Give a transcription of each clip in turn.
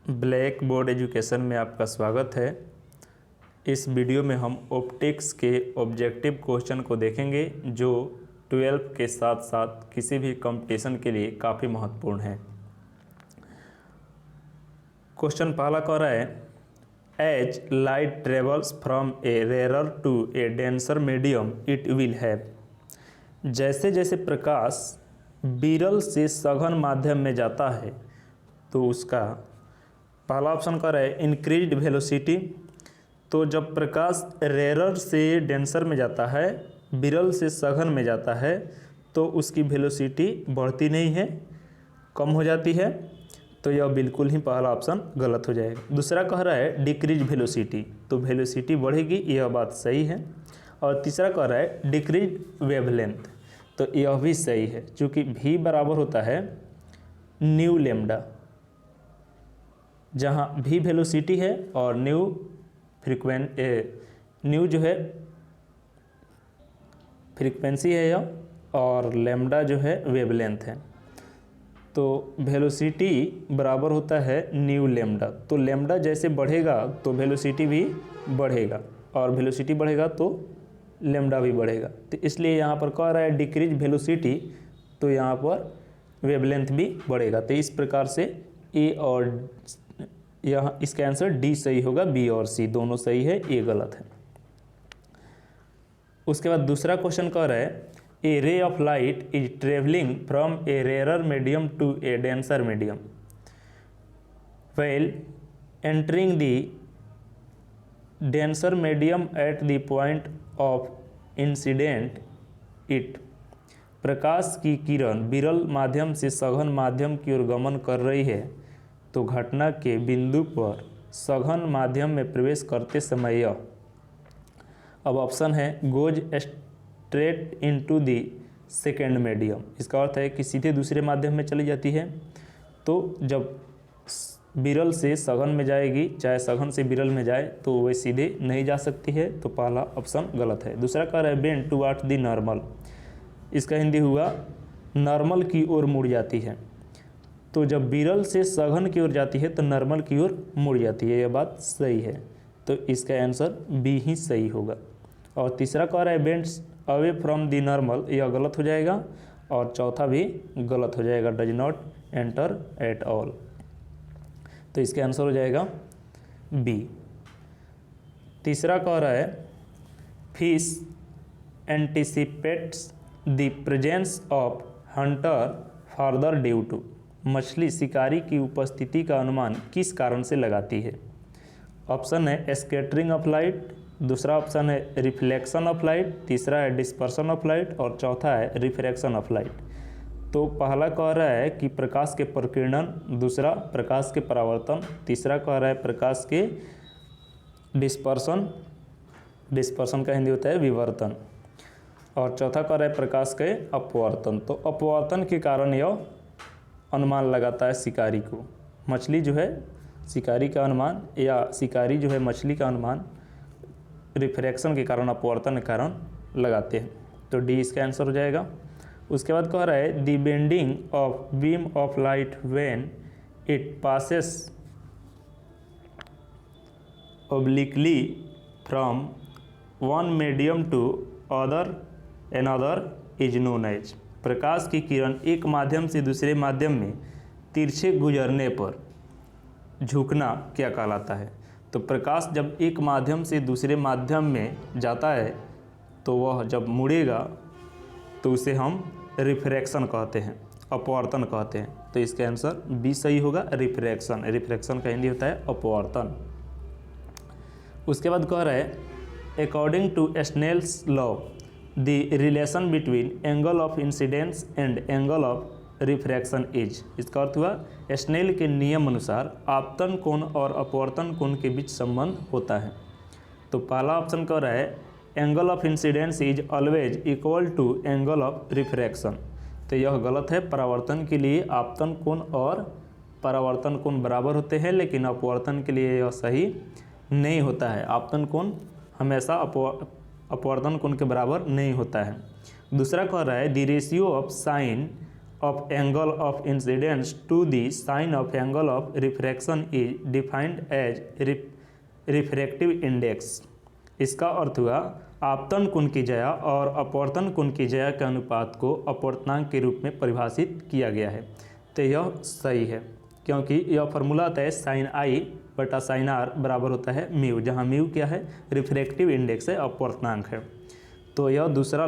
Black board education में आपका स्वागत है। इस वीडियो में हम ऑप्टिक्स के ऑब्जेक्टिव क्वेश्चन को देखेंगे जो 12th के साथ साथ किसी भी कंपटीशन के लिए काफ़ी महत्वपूर्ण है। क्वेश्चन पहला कह रहा है as light travels from a rarer to a denser medium it will have. जैसे जैसे प्रकाश विरल से सघन माध्यम में जाता है तो उसका पहला ऑप्शन कर रहा है इंक्रीज्ड वेलोसिटी। तो जब प्रकाश रेयर से डेंसर में जाता है, विरल से सघन में जाता है तो उसकी वेलोसिटी बढ़ती नहीं है, कम हो जाती है। तो यह बिल्कुल ही पहला ऑप्शन गलत हो जाएगा। दूसरा कह रहा है डिक्रीज वेलोसिटी, तो वेलोसिटी बढ़ेगी, यह बात सही है। और तीसरा कह रहा है डिक्रीज वेवलेंथ, तो यह भी सही है क्योंकि v बराबर होता है न्यू लेमडा, जहाँ v वेलोसिटी है और न्यू जो है फ्रीक्वेंसी है यह, और लेमडा जो है वेवलेंथ है। तो वेलोसिटी बराबर होता है न्यू लेमडा। तो लेमडा जैसे बढ़ेगा तो वेलोसिटी भी बढ़ेगा, और वेलोसिटी बढ़ेगा तो लेमडा भी बढ़ेगा। तो इसलिए यहाँ पर कह रहा है डिक्रीज वेलोसिटी, तो यहाँ पर वेवलेंथ भी बढ़ेगा। तो इस प्रकार से ए और यहाँ इसका आंसर डी सही होगा, बी और सी दोनों सही है, ए गलत है। उसके बाद दूसरा क्वेश्चन कह रहा है a ray of light is travelling from a rare medium to a denser medium while entering the denser medium at the point of incident it. प्रकाश की किरण विरल माध्यम से सघन माध्यम की ओर गमन कर रही है, तो घटना के बिंदु पर सघन माध्यम में प्रवेश करते समय यह, अब ऑप्शन है goes straight into the second medium. इसका अर्थ है कि सीधे दूसरे माध्यम में चली जाती है। तो जब विरल से सघन में जाएगी, चाहे सघन से विरल में जाए, तो वह सीधे नहीं जा सकती है। तो पहला ऑप्शन गलत है। दूसरा कह रहा है बेंड टुवर्ड्स द नॉर्मल, इसका हिंदी हुआ नॉर्मल की ओर मुड़ जाती है। तो जब विरल से सघन की ओर जाती है तो नॉर्मल की ओर मुड़ जाती है, यह बात सही है। तो इसका आंसर बी ही सही होगा। और तीसरा कह रहा है bends away from the normal, यह गलत हो जाएगा। और चौथा भी गलत हो जाएगा, does not enter at all. तो इसका आंसर हो जाएगा बी। तीसरा कह रहा है fish anticipates the presence of hunter further due to. मछली शिकारी की उपस्थिति का अनुमान किस कारण से लगाती है। ऑप्शन है स्कैटरिंग ऑफ लाइट, दूसरा ऑप्शन है रिफ्लेक्शन ऑफ लाइट, तीसरा है डिस्पर्सन ऑफ लाइट, और चौथा है रिफ्रैक्शन ऑफ लाइट। तो पहला कह रहा है कि प्रकाश के प्रकीर्णन, दूसरा प्रकाश के परावर्तन, तीसरा कह रहा है प्रकाश के डिस्पर्सन का हिंदी होता है विवर्तन, और चौथा कह रहा है प्रकाश के अपवर्तन। तो अपवर्तन के कारण यह अनुमान लगाता है शिकारी को। मछली जो है शिकारी का अनुमान, या शिकारी जो है मछली का अनुमान रिफ्रैक्शन के कारण, अपवर्तन के कारण लगाते हैं। तो डी इसका आंसर हो जाएगा। उसके बाद कह रहा है the bending of beam of light when it passes obliquely from one medium to another is known as. प्रकाश की किरण एक माध्यम से दूसरे माध्यम में तिरछे गुजरने पर झुकना क्या कहलाता है। तो प्रकाश जब एक माध्यम से दूसरे माध्यम में जाता है तो वह जब मुड़ेगा तो उसे हम रिफ्रैक्शन कहते हैं, अपवर्तन कहते हैं। तो इसका आंसर बी सही होगा, रिफ्रैक्शन। रिफ्रैक्शन का हिंदी होता है अपवर्तन। उसके बाद कह रहा है according to Snell's law the relation between angle of incidence and angle of refraction is. इसका अर्थ हुआ स्नेल के नियम अनुसार आपतन कोण और अपवर्तन कोण के बीच संबंध होता है। तो पहला ऑप्शन कह रहा है angle of incidence is always equal to angle of refraction. तो यह गलत है। परावर्तन के लिए आपतन कोण और परावर्तन कोण बराबर होते हैं, लेकिन अपवर्तन के लिए यह सही नहीं होता है। आपतन कोण हमेशा अपवर्तन कोण के बराबर नहीं होता है। दूसरा कह रहा है the ratio of sign of angle of incidence to the sine of angle of refraction is defined as refractive index। इसका अर्थ हुआ आपतन कोण की ज्या और अपवर्तन कोण की ज्या के अनुपात को अपवर्तनांक के रूप में परिभाषित किया गया है। तो यह सही है क्योंकि यह फार्मूला होता है साइन आई बटा साइन आर बराबर होता है म्यू, जहाँ म्यू क्या है, रिफ्रैक्टिव इंडेक्स है, अपवर्तनांक है। तो यह दूसरा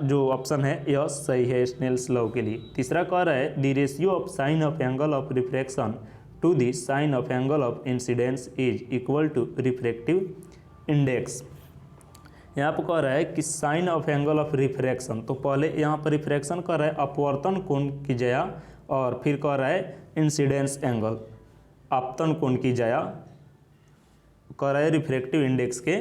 जो ऑप्शन है यह सही है स्नेल्स लॉ के लिए। तीसरा कह रहा है the ratio of sine of angle of refraction to the sine of angle of incidence is equal to refractive index. यहाँ पर कह रहा है कि sine of angle of refraction, तो पहले यहाँ पर रिफ्रैक्शन कह रहा है अपवर्तन कोण की ज्या और फिर कह रहा है इंसिडेंस एंगल आपतन कोण की ज्या कह रहा है रिफ्रैक्टिव इंडेक्स के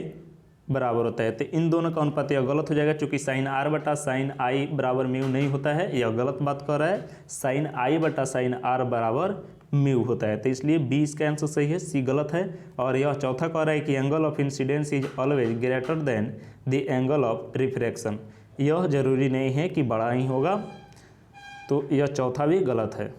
बराबर होता है। तो इन दोनों का अनुपात यह गलत हो जाएगा क्योंकि साइन आर बटा साइन आई बराबर म्यू नहीं होता है, यह गलत बात कर रहा है। साइन आई बटा साइन आर बराबर म्यू होता है, तो इसलिए बी इसका आंसर सही है, सी गलत है। और यह चौथा कह रहा है कि angle of incidence is always greater than the angle of refraction. यह जरूरी नहीं है कि बड़ा ही होगा, तो यह चौथा भी गलत है।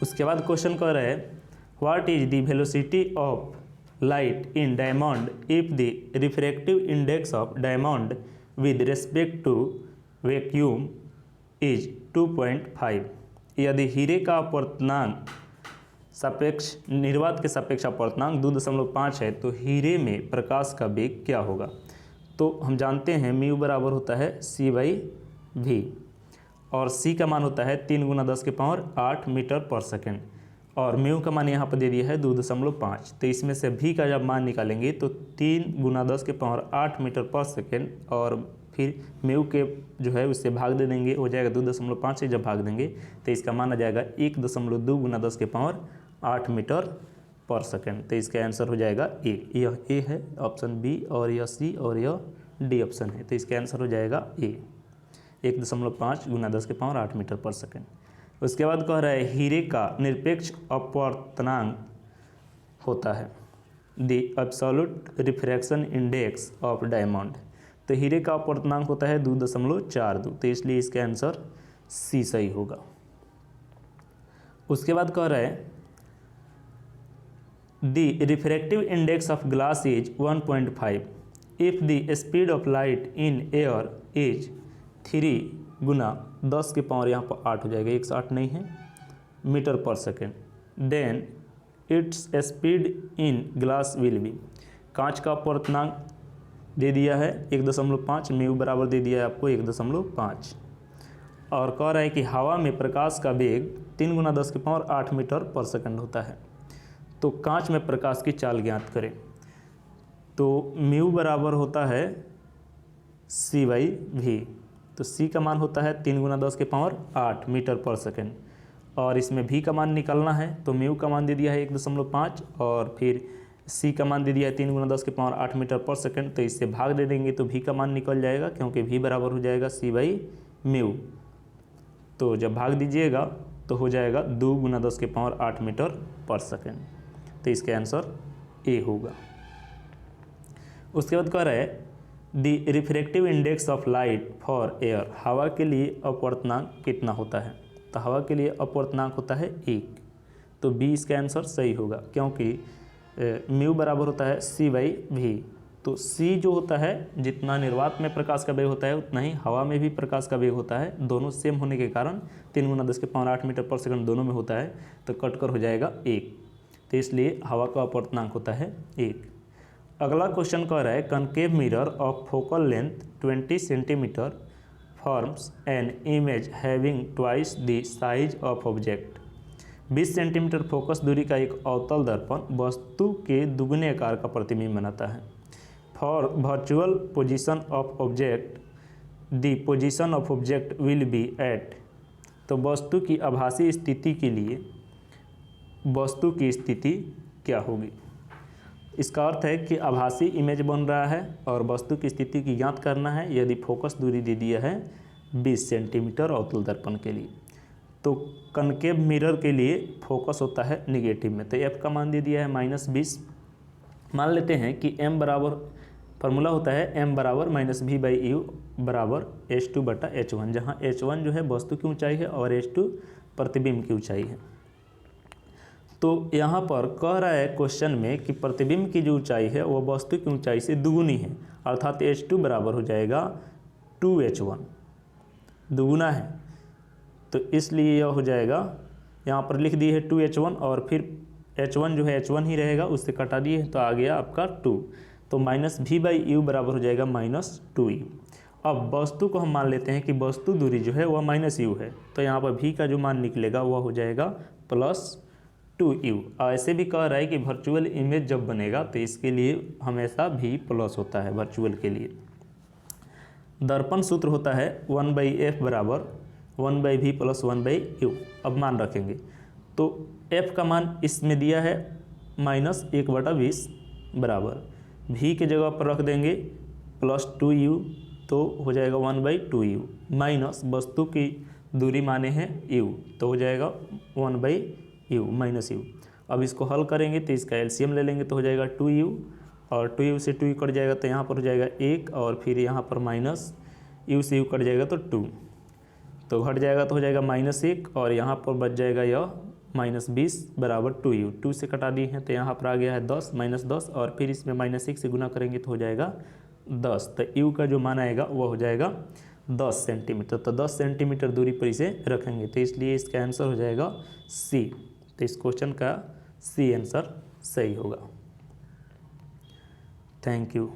उसके बाद क्वेश्चन कह रहा है what is the velocity of light in diamond if the refractive index of diamond with respect to vacuum is 2.5। यदि हीरे का अपवर्तनांक सापेक्ष निर्वात के सापेक्ष अपवर्तनांक 2.5 है तो हीरे में प्रकाश का वेग क्या होगा। तो हम जानते हैं म्यू बराबर होता है सी बाई वी और सी का मान होता है 3 × 10⁸ मीटर पर सेकेंड और म्यू का मान यहाँ पर दे दिया है 2.5। तो इसमें से भी का जब मान निकालेंगे तो 3 × 10⁸ मीटर पर सेकेंड और फिर म्यू के जो है उससे भाग दे देंगे, हो जाएगा 2.5 से जब भाग देंगे तो इसका मान आ जाएगा 1.2 × 10⁸ मीटर पर सेकेंड। तो इसका आंसर हो जाएगा ए। यह ए है ऑप्शन बी और यह सी और यह डी ऑप्शन है, तो इसका आंसर हो जाएगा ए 1.5 × 10⁸ मीटर पर सेकेंड। उसके बाद कह रहा है हीरे का निरपेक्ष अपवर्तनांक होता है the absolute refraction index of diamond. तो हीरे का अपवर्तनांक होता है 2.42, तो इसलिए इसका आंसर सी सही होगा। उसके बाद कह रहा है the refractive index of glass is 1.5 if the speed of light in air is 3 × 10⁻, यहाँ पर 8 हो जाएगा, 108 नहीं है, मीटर पर second, then its speed in glass will be. कांच का अपवर्तनांक दे दिया है 1.5, म्यू बराबर दे दिया है आपको 1.5 और कह रहा है कि हवा में प्रकाश का वेग 3 × 10⁸ मीटर पर सेकेंड होता है। तो कांच में प्रकाश की चाल ज्ञात करें, तो म्यू बराबर होता है सी बाई वी। तो सी का मान होता है 3 × 10⁸ मीटर पर सेकेंड और इसमें भी का मान निकालना है, तो म्यू का मान दे दिया है 1.5 और फिर सी का मान दे दिया है 3 × 10⁸ मीटर पर सेकेंड। तो इससे भाग दे देंगे तो भी का मान निकल जाएगा क्योंकि भी बराबर हो जाएगा सी बाई म्यू। तो जब भाग दीजिएगा तो हो जाएगा 2 × 10⁸ मीटर पर सेकेंड, तो इसका आंसर ए होगा। उसके बाद कह रहा है the refractive index of light for air. हवा के लिए अपवर्तनांक कितना होता है, तो हवा के लिए अपवर्तनांक होता है 1, तो बी इसका आंसर सही होगा क्योंकि म्यू बराबर होता है सी बाई वी। तो सी जो होता है जितना निर्वात में प्रकाश का वेग होता है उतना ही हवा में भी प्रकाश का वेग होता है, दोनों सेम होने के कारण 3 × 10⁸ मीटर पर सेकंड दोनों में होता है, तो कट कर हो जाएगा 1, तो इसलिए हवा का अपवर्तनांक होता है 1। अगला क्वेश्चन कह रहा है concave mirror of focal length 20 centimetre forms an image having twice the size of object. 20 centimetre focus दूरी का एक अवतल दर्पण वस्तु के दुगने आकार का प्रतिबिंब बनाता है। For virtual position of object the position of object will be at. तो वस्तु की आभासी स्थिति के लिए वस्तु की स्थिति क्या होगी। इसका अर्थ है कि आभासी इमेज बन रहा है और वस्तु की स्थिति की ज्ञात करना है यदि फोकस दूरी दे दिया है 20 सेंटीमीटर अवतल दर्पण के लिए। तो कनकेव मिरर के लिए फोकस होता है निगेटिव में, तो एफ का मान दे दिया है -20। मान लेते हैं कि एम बराबर फार्मूला होता है m बराबर माइनस भी बाई यू बराबर h2 बटा h1, जहाँ h1 जो है वस्तु की ऊंचाई है और h2 प्रतिबिंब की ऊंचाई है। तो यहाँ पर कह रहा है क्वेश्चन में कि प्रतिबिंब की जो ऊंचाई है वह वस्तु की ऊंचाई से दुगुनी है, अर्थात h2 बराबर हो जाएगा 2h1, दुगुना है, तो इसलिए यह हो जाएगा, यहाँ पर लिख दिए है 2h1 और फिर h1 जो है h1 ही रहेगा, उससे कटा दिए तो आ गया आपका 2, तो माइनस भी बाई यू बराबर हो जाएगा माइनस 2u। अब वस्तु को हम मान लेते हैं कि वस्तु दूरी जो है वह माइनस यू है, तो यहाँ पर भी का जो मान निकलेगा वह हो जाएगा प्लस 2u। ऐसे भी कह रहा है कि वर्चुअल इमेज जब बनेगा तो इसके लिए हमेशा भी प्लस होता है वर्चुअल के लिए। दर्पण सूत्र होता है 1/f बराबर 1/v प्लस 1/u। अब मान रखेंगे तो f का मान इसमें दिया है माइनस 1/20 बराबर v के जगह पर रख देंगे प्लस 2u, तो हो जाएगा 1/2u माइनस वस्तु की दूरी माने हैं u, तो हो जाएगा 1/u माइनस u। अब इसको हल करेंगे तो इसका एलसीएम ले लेंगे तो हो जाएगा 2u, और 2u से 2u कट जाएगा तो यहाँ पर हो जाएगा 1, और फिर यहाँ पर माइनस u से u कट जाएगा तो 2, तो घट जाएगा तो हो जाएगा -1, और यहाँ पर बच जाएगा यह -20 बराबर 2u। 2 से कटा दिए हैं तो यहाँ पर आ गया है 10 -10, और फिर इसमें -1 से गुना करेंगे तो हो जाएगा 10, तो u का जो मान आएगा वह हो जाएगा 10 सेंटीमीटर। तो 10 सेंटीमीटर दूरी पर इसे रखेंगे, तो इसलिए इसका आंसर हो जाएगा सी। तो इस क्वेश्चन का सी आंसर सही होगा। Thank you.